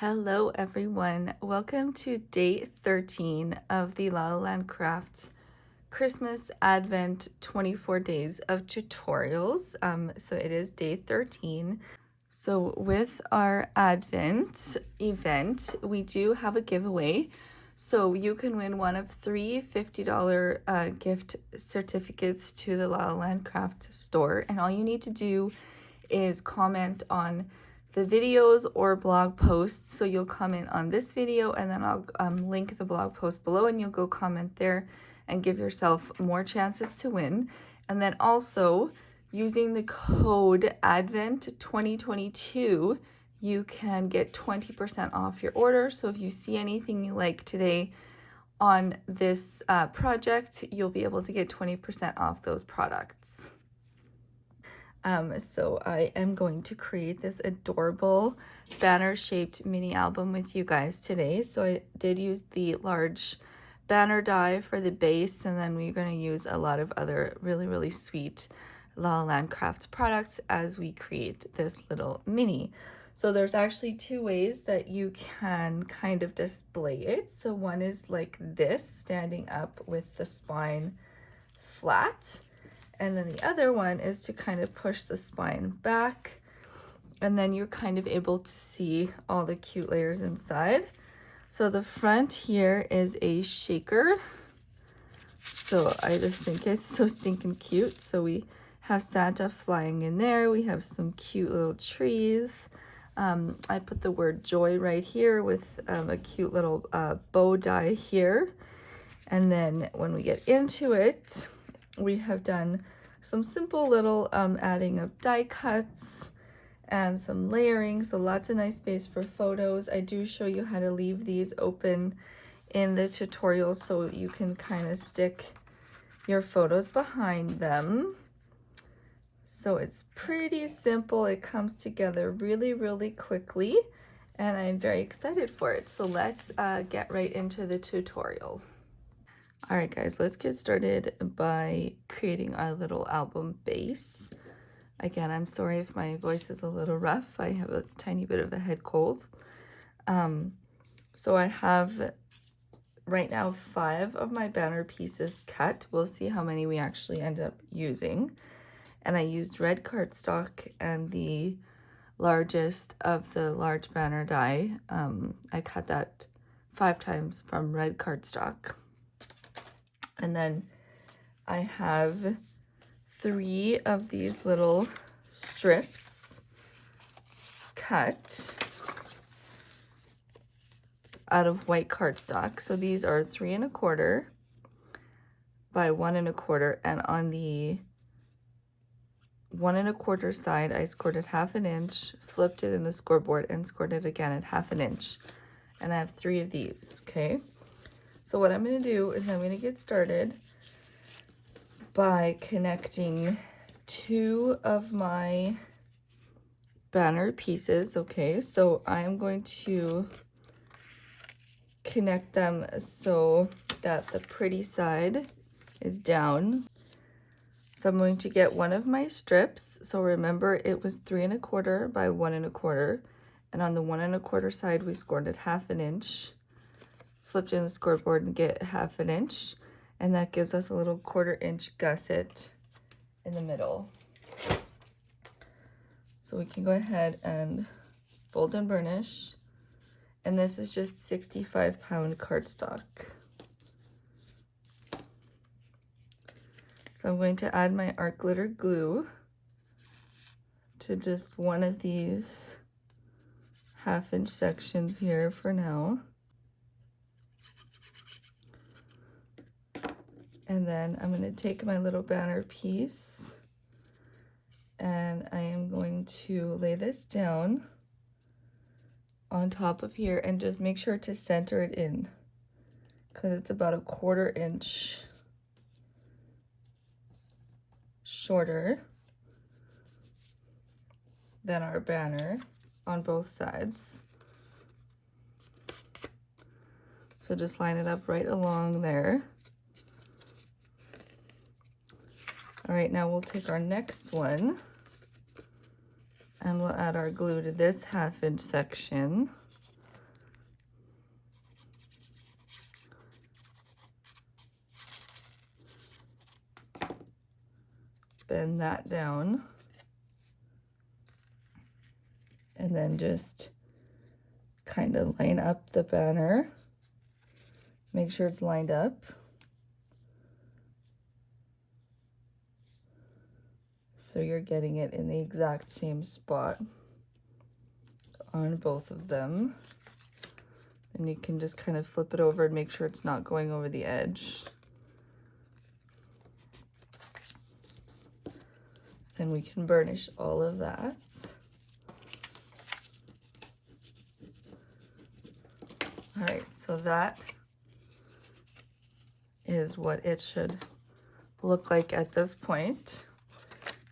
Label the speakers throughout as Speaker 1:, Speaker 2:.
Speaker 1: Hello everyone, welcome to day 13 of the La La Land Crafts Christmas Advent 24 days of tutorials. So it is day 13. So with our Advent event, we do have a giveaway. So you can win one of three $50 gift certificates to the La La Land Crafts store. And all you need to do is comment on the videos or blog posts. So you'll comment on this video and then I'll link the blog post below and you'll go comment there and give yourself more chances to win. And then also using the code ADVENT 2022, you can get 20% off your order. So if you see anything you like today on this project, you'll be able to get 20% off those products. So I am going to create this adorable banner shaped mini album with you guys today. So I did use the large banner die for the base, and then we're going to use a lot of other really sweet La La Land Crafts products as we create this little mini. So there's actually two ways that you can kind of display it. So one is like this, standing up with the spine flat. And then the other one is to kind of push the spine back, and then you're kind of able to see all the cute layers inside. So the front here is a shaker. So I just think it's so stinking cute. So we have Santa flying in there. We have some cute little trees. I put the word joy right here with a cute little bow die here. And then when we get into it, we have done some simple little adding of die cuts and some layering, so lots of nice space for photos. I do show you how to leave these open in the tutorial so you can kind of stick your photos behind them. So it's pretty simple. It comes together really quickly, and I'm very excited for it. So let's get right into the tutorial. All right, guys, let's get started by creating our little album base. Again, I'm sorry if my voice is a little rough. I have a tiny bit of a head cold. So I have right now 5 of my banner pieces cut. We'll see how many we actually end up using. And I used red cardstock and the largest of the large banner die. I cut that 5 times from red cardstock. And then I have 3 of these little strips cut out of white cardstock. So these are 3 1/4 by 1 1/4, and on the 1 1/4 side, I scored it 1/2 inch, flipped it in the scoreboard, and scored it again at 1/2 inch. And I have 3 of these, okay? So what I'm going to do is I'm going to get started by connecting 2 of my banner pieces, okay? So I'm going to connect them so that the pretty side is down. So I'm going to get one of my strips. So remember, it was 3 1/4 by 1 1/4, and on the 1 1/4 side we scored it 1/2 inch. Flipped in the scoreboard and get 1/2 inch, and that gives us a little 1/4 inch gusset in the middle. So we can go ahead and fold and burnish, and this is just 65-pound cardstock. So I'm going to add my art glitter glue to just one of these 1/2 inch sections here for now. And then I'm going to take my little banner piece and I am going to lay this down on top of here and just make sure to center it in, because it's about a 1/4 inch shorter than our banner on both sides. So just line it up right along there. All right, now we'll take our next one and we'll add our glue to this 1/2 inch section. bend that down. And then just kind of line up the banner. Make sure it's lined up. So you're getting it in the exact same spot on both of them. And you can just kind of flip it over and make sure it's not going over the edge. Then we can burnish all of that. All right, so that is what it should look like at this point.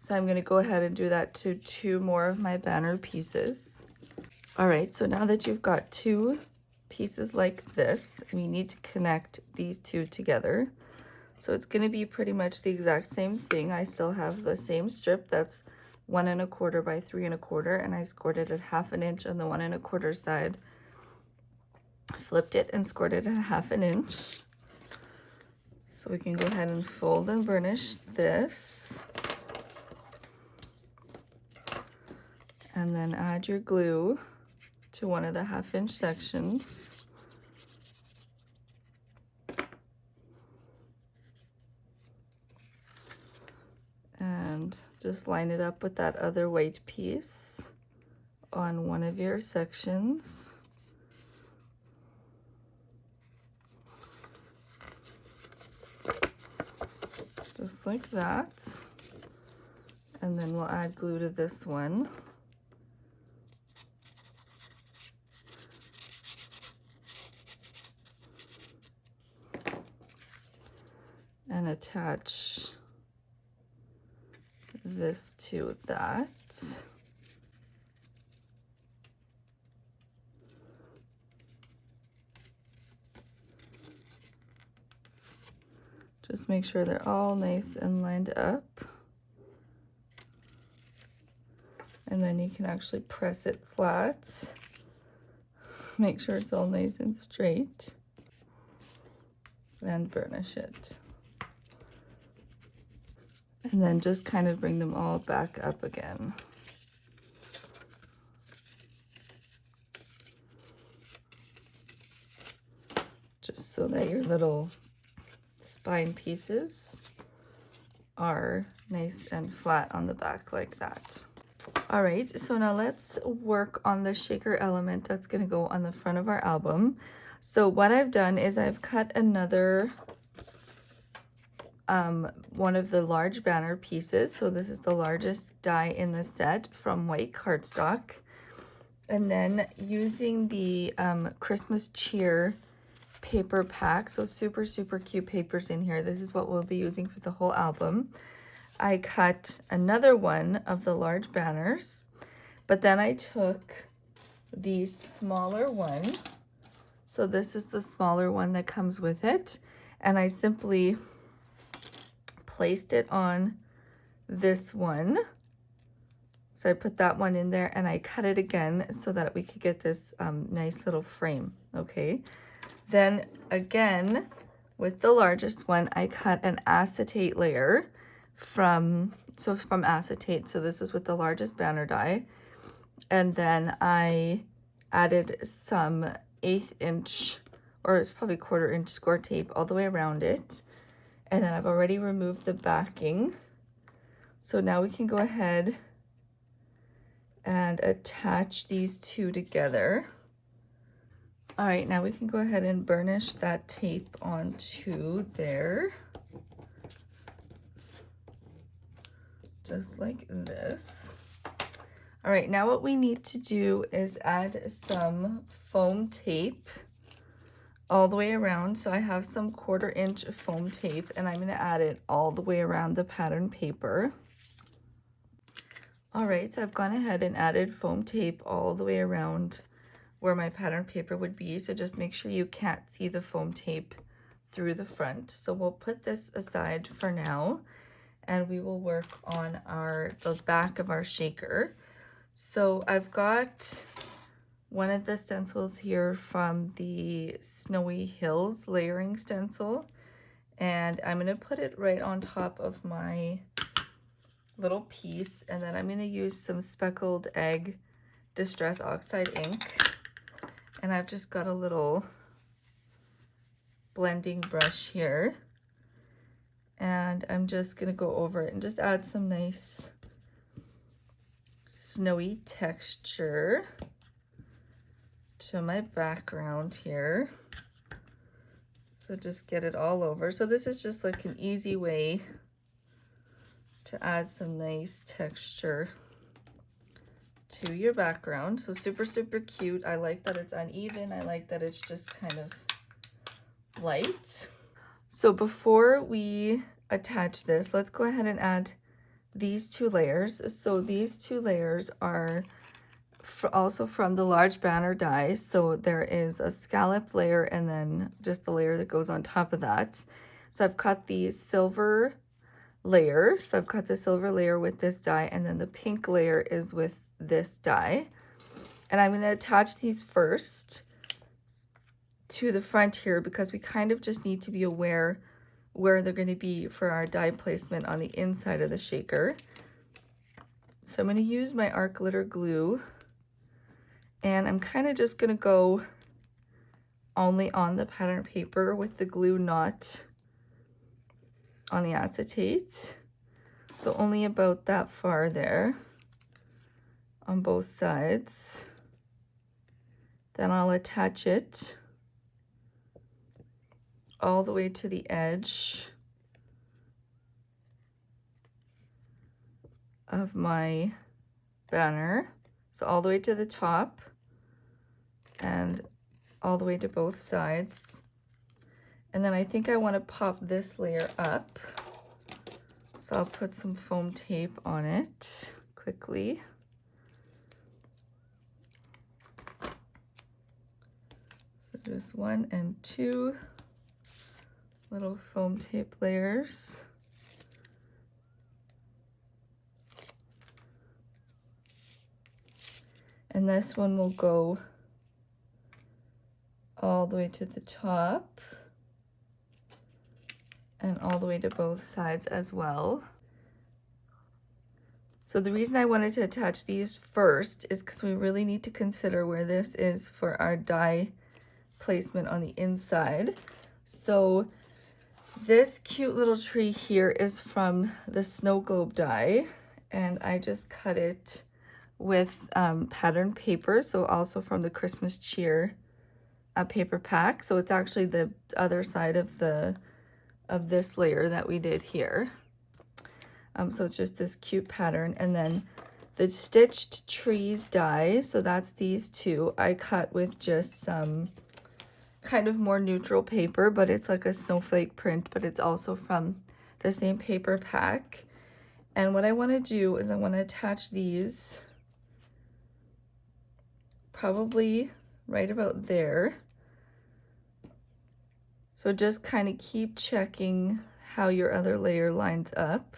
Speaker 1: So I'm gonna go ahead and do that to 2 more of my banner pieces. All right, so now that you've got 2 pieces like this, we need to connect these 2 together. So it's gonna be pretty much the exact same thing. I still have the same strip that's 1 1/4 by 3 1/4, and I scored it at 1/2 inch on the 1 1/4 side. Flipped it and scored it at 1/2 inch. So we can go ahead and fold and burnish this. And then add your glue to one of the 1/2 inch sections. And just line it up with that other white piece on one of your sections. Just like that. And then we'll add glue to this one. And attach this to that. Just make sure they're all nice and lined up. And then you can actually press it flat. Make sure it's all nice and straight. And burnish it. And then just kind of bring them all back up again. Just so that your little spine pieces are nice and flat on the back like that. All right, so now let's work on the shaker element that's going to go on the front of our album. So what I've done is I've cut another one of the large banner pieces. So this is the largest die in the set from white cardstock. And then using the Christmas cheer paper pack, so super cute papers in here. This is what we'll be using for the whole album. I cut another one of the large banners, but then I took the smaller one. So this is the smaller one that comes with it, and I simply placed it on this one. So I put that one in there and I cut it again so that we could get this nice little frame, okay? Then again, with the largest one, I cut an acetate layer from acetate. So this is with the largest banner die. And then I added some 1/8 inch, or it's probably 1/4 inch score tape all the way around it. And then I've already removed the backing. So now we can go ahead and attach these 2 together. All right, now we can go ahead and burnish that tape onto there. Just like this. All right, now what we need to do is add some foam tape all the way around. So I have some 1/4 inch foam tape and I'm going to add it all the way around the pattern paper. All right, so I've gone ahead and added foam tape all the way around where my pattern paper would be. So just make sure you can't see the foam tape through the front. So we'll put this aside for now and we will work on the back of our shaker. So I've got one of the stencils here from the Snowy Hills layering stencil, and I'm going to put it right on top of my little piece, and then I'm going to use some Speckled Egg Distress Oxide ink, and I've just got a little blending brush here, and I'm just going to go over it and just add some nice snowy texture to my background here. So just get it all over. So this is just like an easy way to add some nice texture to your background. So super, super cute. I like that it's uneven. I like that it's just kind of light. So before we attach this, let's go ahead and add these 2 layers. So these 2 layers are also from the large banner die. So there is a scallop layer and then just the layer that goes on top of that. So I've cut the silver layer. So I've cut the silver layer with this die, and then the pink layer is with this die. And I'm going to attach these first to the front here because we kind of just need to be aware where they're going to be for our die placement on the inside of the shaker. So I'm going to use my art glitter glue, and I'm kind of just going to go only on the pattern paper with the glue, not on the acetate. So only about that far there on both sides. Then I'll attach it all the way to the edge of my banner. So all the way to the top and all the way to both sides. And then I think I want to pop this layer up. So I'll put some foam tape on it quickly. So just 1 and 2 little foam tape layers. And this one will go all the way to the top and all the way to both sides as well. So the reason I wanted to attach these first is because we really need to consider where this is for our die placement on the inside. So this cute little tree here is from the snow globe die, and I just cut it with pattern paper, so also from the Christmas cheer paper pack. So it's actually the other side of this layer that we did here. So it's just this cute pattern. And then the stitched trees die, so that's these 2. I cut with just some kind of more neutral paper, but it's like a snowflake print, but it's also from the same paper pack. And what I want to do is I want to attach these probably right about there. So just kind of keep checking how your other layer lines up.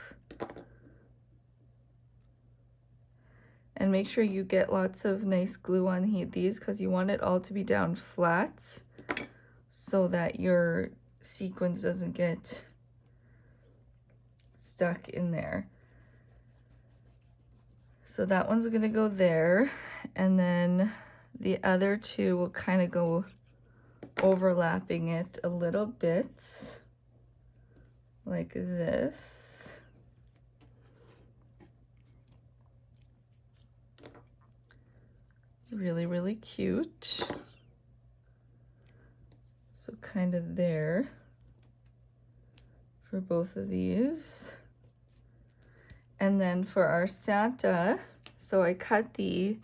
Speaker 1: And make sure you get lots of nice glue on these because you want it all to be down flat so that your sequins doesn't get stuck in there. So that one's gonna go there, and then the other 2 will kind of go overlapping it a little bit like this. Really, really cute. So kind of there for both of these. And then for our Santa, so I cut the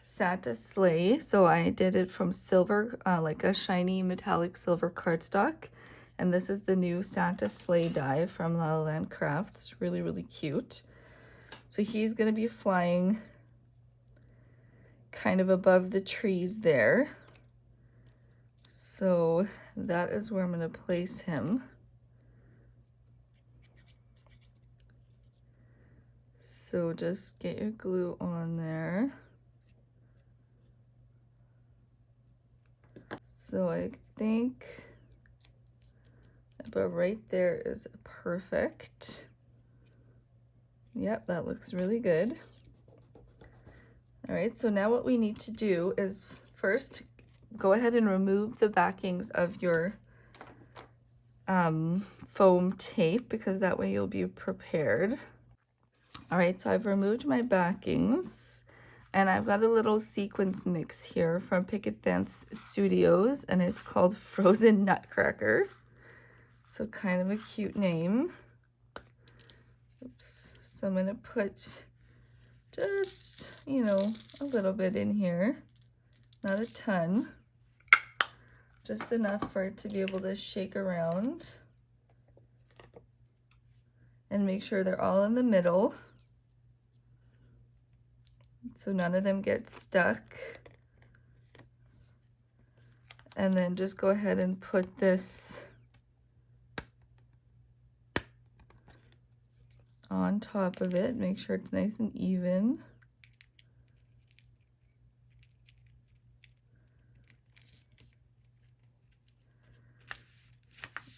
Speaker 1: Santa sleigh. So I did it from silver, like a shiny metallic silver cardstock. And this is the new Santa sleigh die from La La Land Crafts. Really, really cute. So he's gonna be flying kind of above the trees there. So that is where I'm gonna place him. So just get your glue on there. So I think about right there is perfect. Yep, that looks really good. All right, so now what we need to do is first go ahead and remove the backings of your foam tape, because that way you'll be prepared. All right, so I've removed my backings, and I've got a little sequence mix here from Picket Fence Studios, and it's called Frozen Nutcracker. So kind of a cute name. Oops. So I'm gonna put just, you know, a little bit in here, not a ton, just enough for it to be able to shake around and make sure they're all in the middle so none of them get stuck. And then just go ahead and put this on top of it. Make sure it's nice and even.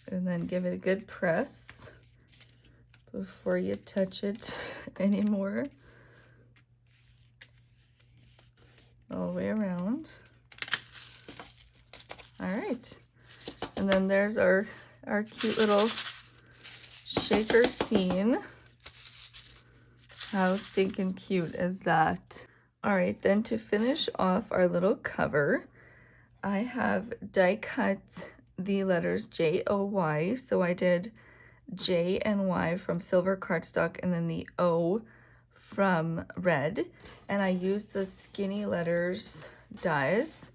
Speaker 1: And then give it a good press before you touch it anymore. All the way around. All right. And then there's our cute little shaker scene. How stinking cute is that? All right, then to finish off our little cover, I have die cut the letters J-O-Y. So I did J and Y from silver cardstock and then the O from red. And I used the skinny letters dies.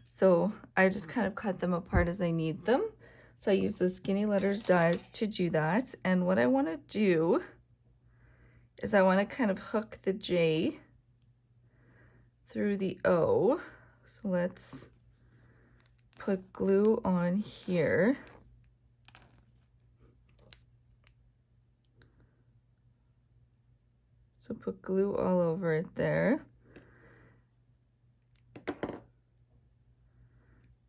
Speaker 1: So I just kind of cut them apart as I need them. So I use the skinny letters dies to do that. And what I want to do is I want to kind of hook the J through the O. So let's put glue on here. So put glue all over it there.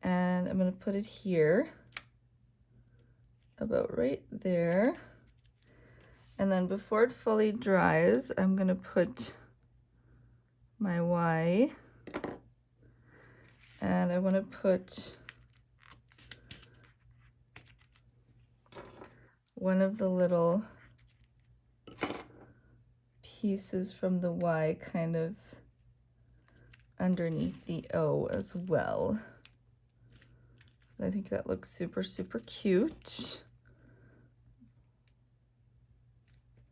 Speaker 1: And I'm going to put it here, about right there. And then before it fully dries, I'm going to put my Y. And I want to put one of the little pieces from the Y kind of underneath the O as well. I think that looks super, super cute.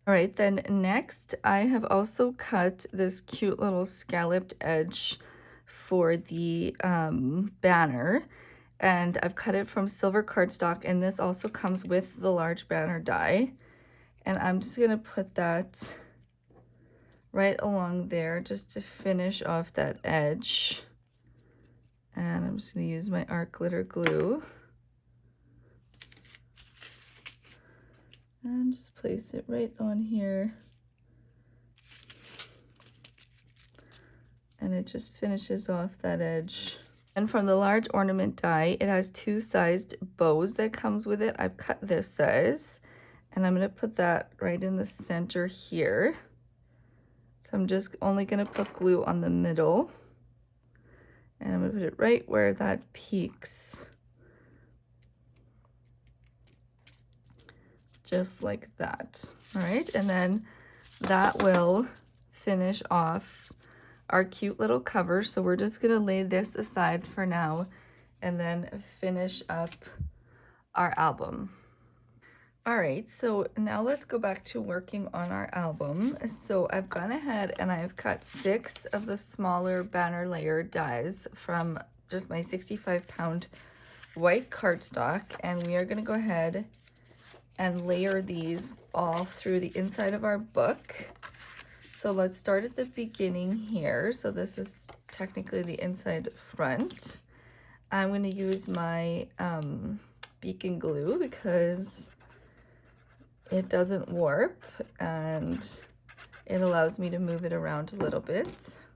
Speaker 1: All right, then next I have also cut this cute little scalloped edge for the banner, and I've cut it from silver cardstock, and this also comes with the large banner die. And I'm just gonna put that right along there just to finish off that edge. And I'm just going to use my art glitter glue and just place it right on here. And it just finishes off that edge. And from the large ornament die, it has two sized bows that comes with it. I've cut this size, and I'm going to put that right in the center here. So I'm just only going to put glue on the middle. And I'm going to put it right where that peaks. Just like that. All right, and then that will finish off our cute little cover. So we're just going to lay this aside for now and then finish up our album. All right, so now let's go back to working on our album. So I've gone ahead and I've cut 6 of the smaller banner layer dies from just my 65-pound white cardstock, and we are going to go ahead and layer these all through the inside of our book. So let's start at the beginning here. So this is technically the inside front. I'm going to use my beacon glue because it doesn't warp and it allows me to move it around a little bit.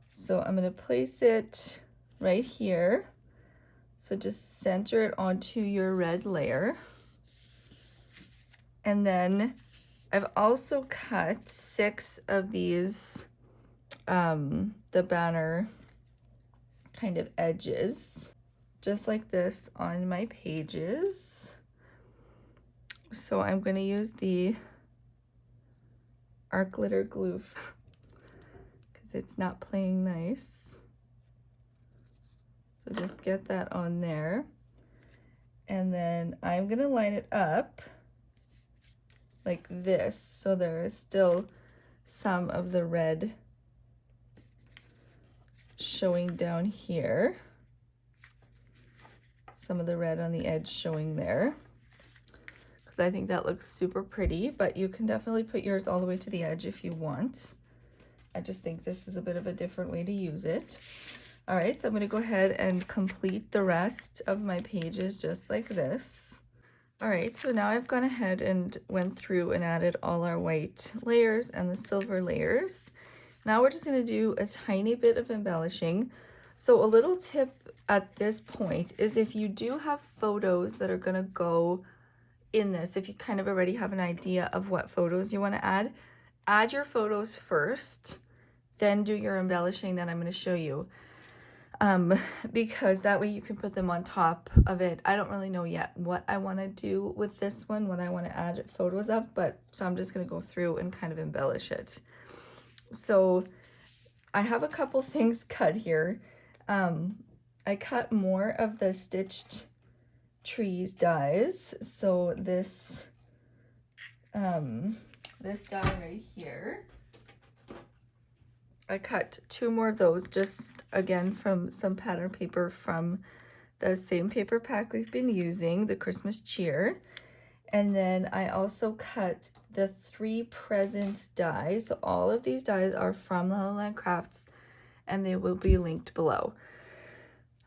Speaker 1: So I'm going to place it right here. So just center it onto your red layer. And then I've also cut 6 of these, the banner kind of edges, just like this on my pages. So I'm going to use the art glitter glue because it's not playing nice. So just get that on there. And then I'm going to line it up like this, so there is still some of the red showing down here. Some of the red on the edge showing there, because I think that looks super pretty, but you can definitely put yours all the way to the edge if you want. I just think this is a bit of a different way to use it. All right, so I'm going to go ahead and complete the rest of my pages just like this. All right, so now I've gone ahead and went through and added all our white layers and the silver layers. Now we're just going to do a tiny bit of embellishing. So a little tip at this point is, if you do have photos that are going to go in this, if you kind of already have an idea of what photos you want to add your photos first, then do your embellishing that I'm going to show you. Because that way you can put them on top of it. I don't really know yet what I want to do with this one, what I want to add photos of, but so I'm just going to go through and kind of embellish it. So I have a couple things cut here. I cut more of the stitched trees dies. So this this die right here, I cut 2 more of those, just again from some pattern paper from the same paper pack we've been using, the Christmas Cheer. And then I also cut the 3 presents dies. So all of these dies are from La La Land Crafts, and they will be linked below.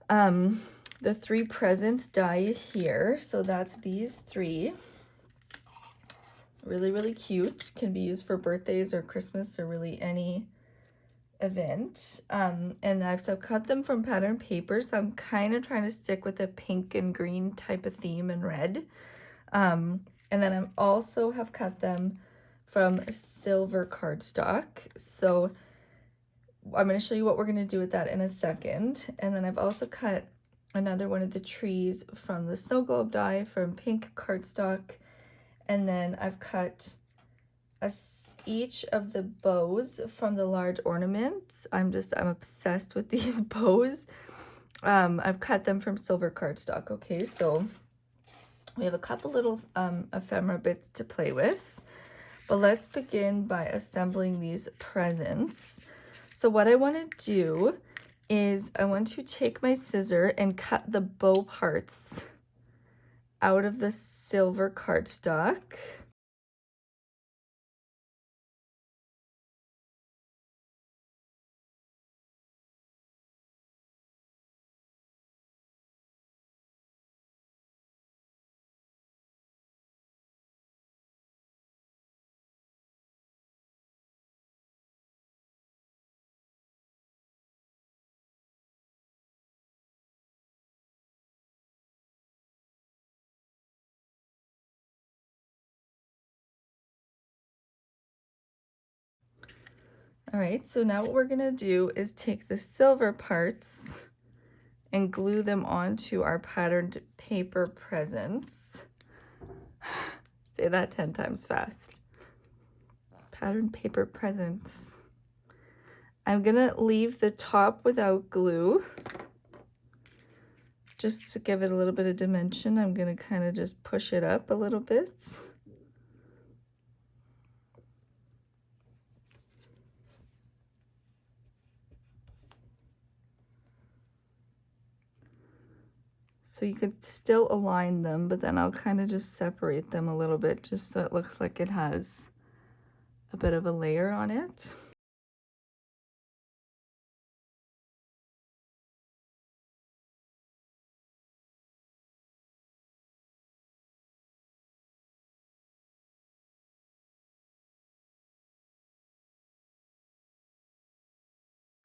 Speaker 1: The 3 presents die here, so that's these 3. Really, really cute. Can be used for birthdays or Christmas or really any event. And I've so cut them from pattern paper, so I'm kind of trying to stick with a pink and green type of theme and red. And then I also have cut them from silver cardstock. So I'm going to show you what we're going to do with that in a second. And then I've also cut another one of the trees from the snow globe die from pink cardstock. And then I've cut each of the bows from the large ornaments. I'm obsessed with these bows. I've cut them from silver cardstock. Okay, so we have a couple little ephemera bits to play with, but let's begin by assembling these presents. So what I want to do is I want to take my scissor and cut the bow parts out of the silver cardstock. All right, so now what we're gonna do is take the silver parts and glue them onto our patterned paper presents. Say that 10 times fast. Patterned paper presents. I'm gonna leave the top without glue, just to give it a little bit of dimension. I'm gonna kind of just push it up a little bit. So you could still align them, but then I'll kind of just separate them a little bit just so it looks like it has a bit of a layer on it.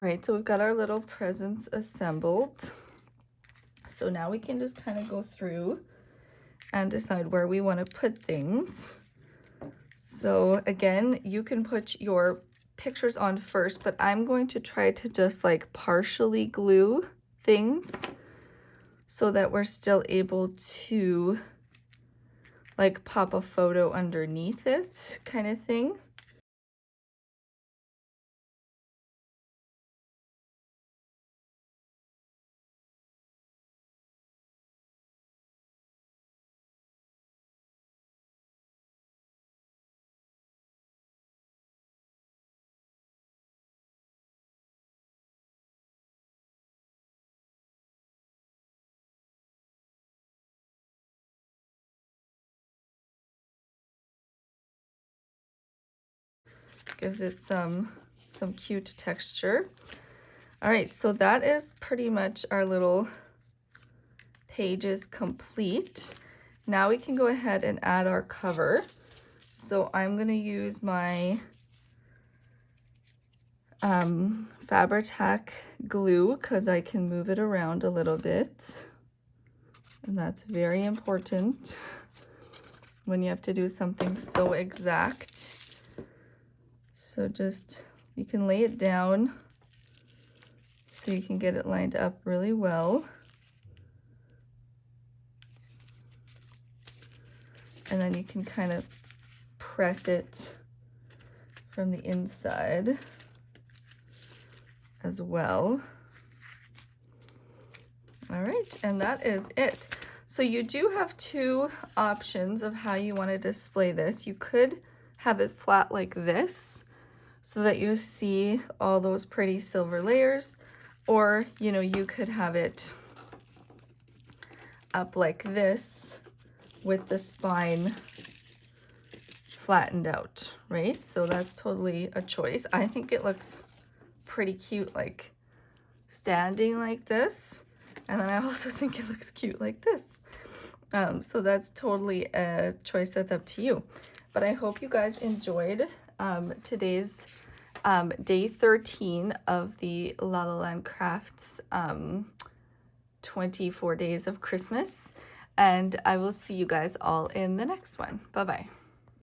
Speaker 1: All right, so we've got our little presents assembled. So now we can just kind of go through and decide where we want to put things. So again, you can put your pictures on first, but I'm going to try to just like partially glue things so that we're still able to like pop a photo underneath it kind of thing. Gives it some cute texture. All right, so that is pretty much our little pages complete. Now we can go ahead and add our cover. So I'm gonna use my Fabri-Tac glue because I can move it around a little bit. And that's very important when you have to do something so exact. So just, you can lay it down so you can get it lined up really well. And then you can kind of press it from the inside as well. All right, and that is it. So you do have two options of how you want to display this. You could have it flat like this so that you see all those pretty silver layers, or you could have it up like this with the spine flattened out, right? So that's totally a choice. I think it looks pretty cute like standing like this, and then I also think it looks cute like this. So that's totally a choice that's up to you. But I hope you guys enjoyed today's day 13 of the La La Land Crafts 24 days of Christmas. And I will see you guys all in the next one. Bye-bye.